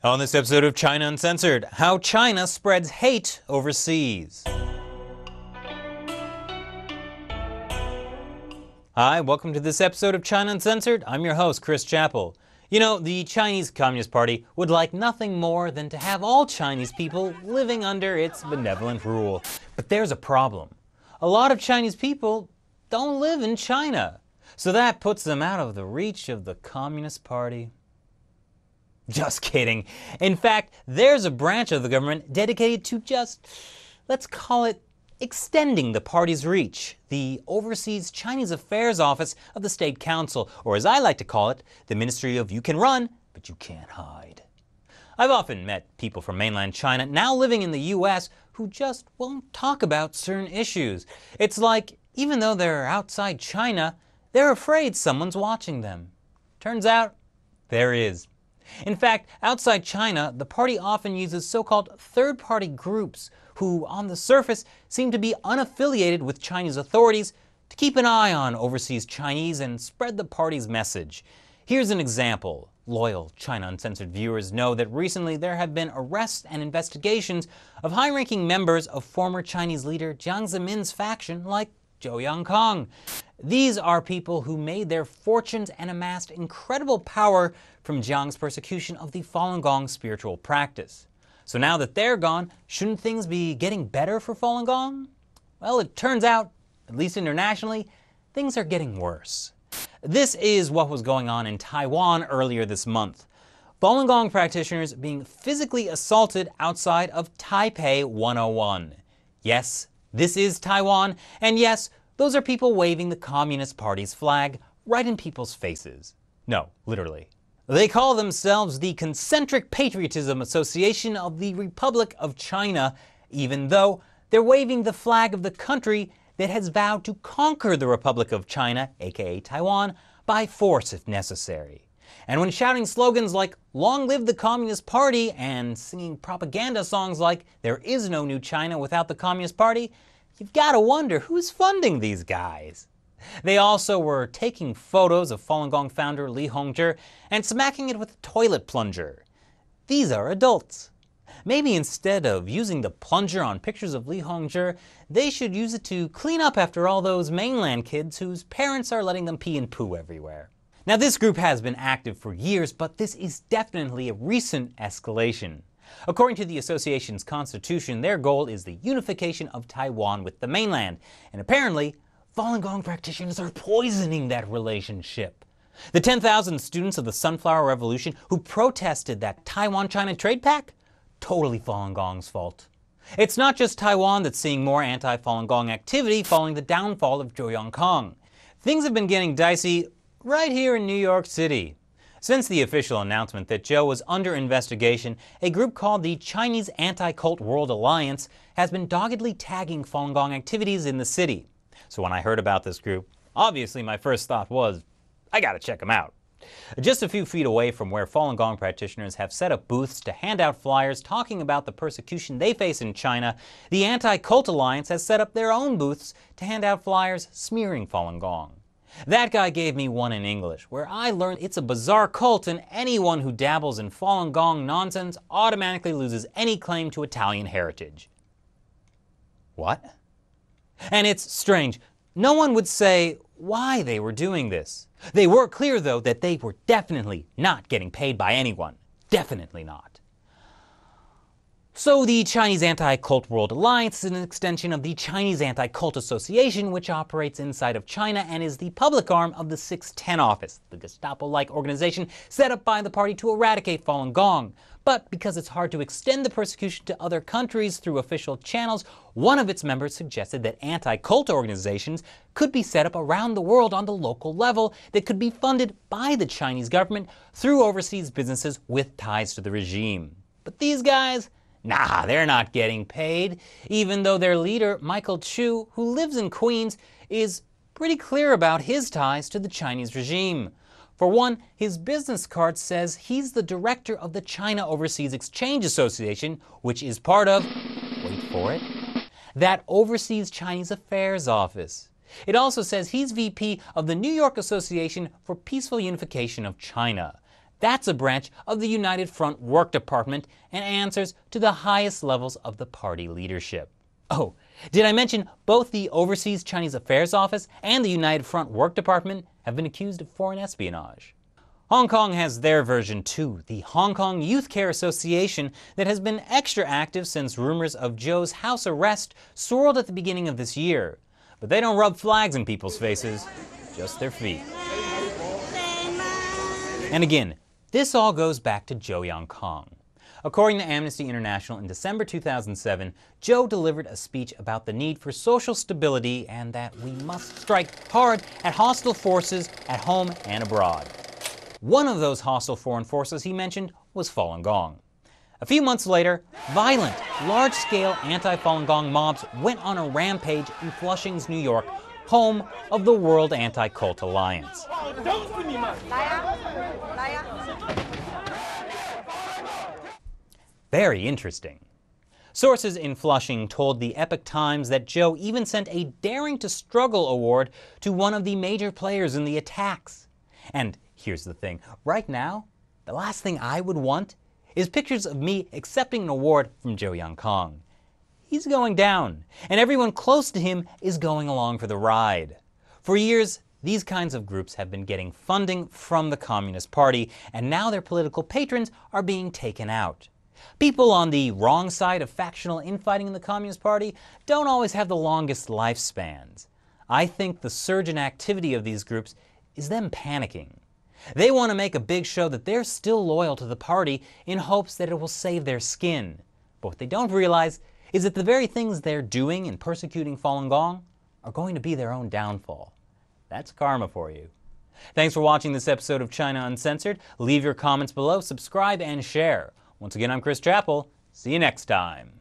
On this episode of China Uncensored, how China spreads hate overseas. Hi, welcome to this episode of China Uncensored. I'm your host, Chris Chappell. You know, the Chinese Communist Party would like nothing more than to have all Chinese people living under its benevolent rule. But there's a problem. A lot of Chinese people don't live in China, so that puts them out of the reach of the Communist Party. Just kidding. In fact, there's a branch of the government dedicated to just, let's call it, extending the party's reach. The Overseas Chinese Affairs Office of the State Council, or as I like to call it, the Ministry of You Can Run, but You Can't Hide. I've often met people from mainland China now living in the US who just won't talk about certain issues. It's like, even though they're outside China, they're afraid someone's watching them. Turns out, there is. In fact, outside China, the party often uses so-called third-party groups who, on the surface, seem to be unaffiliated with Chinese authorities to keep an eye on overseas Chinese and spread the party's message. Here's an example. Loyal China Uncensored viewers know that recently there have been arrests and investigations of high-ranking members of former Chinese leader Jiang Zemin's faction like Zhou Yangkang. These are people who made their fortunes and amassed incredible power from Jiang's persecution of the Falun Gong spiritual practice. So now that they're gone, shouldn't things be getting better for Falun Gong? Well, it turns out, at least internationally, things are getting worse. This is what was going on in Taiwan earlier this month. Falun Gong practitioners being physically assaulted outside of Taipei 101. Yes, this is Taiwan, and yes, those are people waving the Communist Party's flag right in people's faces. No, literally. They call themselves the Concentric Patriotism Association of the Republic of China, even though they're waving the flag of the country that has vowed to conquer the Republic of China, aka Taiwan, by force if necessary. And when shouting slogans like, "Long live the Communist Party," and singing propaganda songs like, "There is no new China without the Communist Party," you've got to wonder who's funding these guys. They also were taking photos of Falun Gong founder Li Hongzhi and smacking it with a toilet plunger. These are adults. Maybe instead of using the plunger on pictures of Li Hongzhi, they should use it to clean up after all those mainland kids whose parents are letting them pee and poo everywhere. Now, this group has been active for years, but this is definitely a recent escalation. According to the association's constitution, their goal is the unification of Taiwan with the mainland, and apparently, Falun Gong practitioners are poisoning that relationship. The 10,000 students of the Sunflower Revolution who protested that Taiwan-China trade pact? Totally Falun Gong's fault. It's not just Taiwan that's seeing more anti-Falun Gong activity following the downfall of Zhou Yangkang. Things have been getting dicey right here in New York City. Since the official announcement that Zhou was under investigation, a group called the Chinese Anti-Cult World Alliance has been doggedly tagging Falun Gong activities in the city. So when I heard about this group, obviously my first thought was, I gotta check them out. Just a few feet away from where Falun Gong practitioners have set up booths to hand out flyers talking about the persecution they face in China, the Anti-Cult Alliance has set up their own booths to hand out flyers smearing Falun Gong. That guy gave me one in English, where I learned it's a bizarre cult and anyone who dabbles in Falun Gong nonsense automatically loses any claim to Italian heritage. What? And it's strange. No one would say why they were doing this. They were clear, though, that they were definitely not getting paid by anyone. Definitely not. So the Chinese Anti-Cult World Alliance is an extension of the Chinese Anti-Cult Association, which operates inside of China and is the public arm of the 610 office, the Gestapo-like organization set up by the party to eradicate Falun Gong. But because it's hard to extend the persecution to other countries through official channels, one of its members suggested that anti-cult organizations could be set up around the world on the local level that could be funded by the Chinese government through overseas businesses with ties to the regime. But these guys? Nah, they're not getting paid, even though their leader, Michael Chu, who lives in Queens, is pretty clear about his ties to the Chinese regime. For one, his business card says he's the director of the China Overseas Exchange Association, which is part of, wait for it, that Overseas Chinese Affairs Office. It also says he's VP of the New York Association for Peaceful Unification of China. That's a branch of the United Front Work Department and answers to the highest levels of the party leadership. Oh, did I mention both the Overseas Chinese Affairs Office and the United Front Work Department have been accused of foreign espionage? Hong Kong has their version too, the Hong Kong Youth Care Association, that has been extra active since rumors of Zhou's house arrest swirled at the beginning of this year. But they don't rub flags in people's faces, just their feet. And again, this all goes back to Zhou Yongkang. According to Amnesty International, in December 2007, Zhou delivered a speech about the need for social stability and that we must strike hard at hostile forces at home and abroad. One of those hostile foreign forces he mentioned was Falun Gong. A few months later, violent, large-scale anti-Falun Gong mobs went on a rampage in Flushing's New York, home of the World Anti-Cult Alliance. Very interesting. Sources in Flushing told the Epoch Times that Zhou even sent a Daring to Struggle award to one of the major players in the attacks. And here's the thing, right now, the last thing I would want is pictures of me accepting an award from Zhou Yongkang. He's going down, and everyone close to him is going along for the ride. For years, these kinds of groups have been getting funding from the Communist Party, and now their political patrons are being taken out. People on the wrong side of factional infighting in the Communist Party don't always have the longest lifespans. I think the surge in activity of these groups is them panicking. They want to make a big show that they're still loyal to the party in hopes that it will save their skin. But what they don't realize is that the very things they're doing in persecuting Falun Gong are going to be their own downfall. That's karma for you. Thanks for watching this episode of China Uncensored. Leave your comments below, subscribe, and share. Once again, I'm Chris Chappell. See you next time.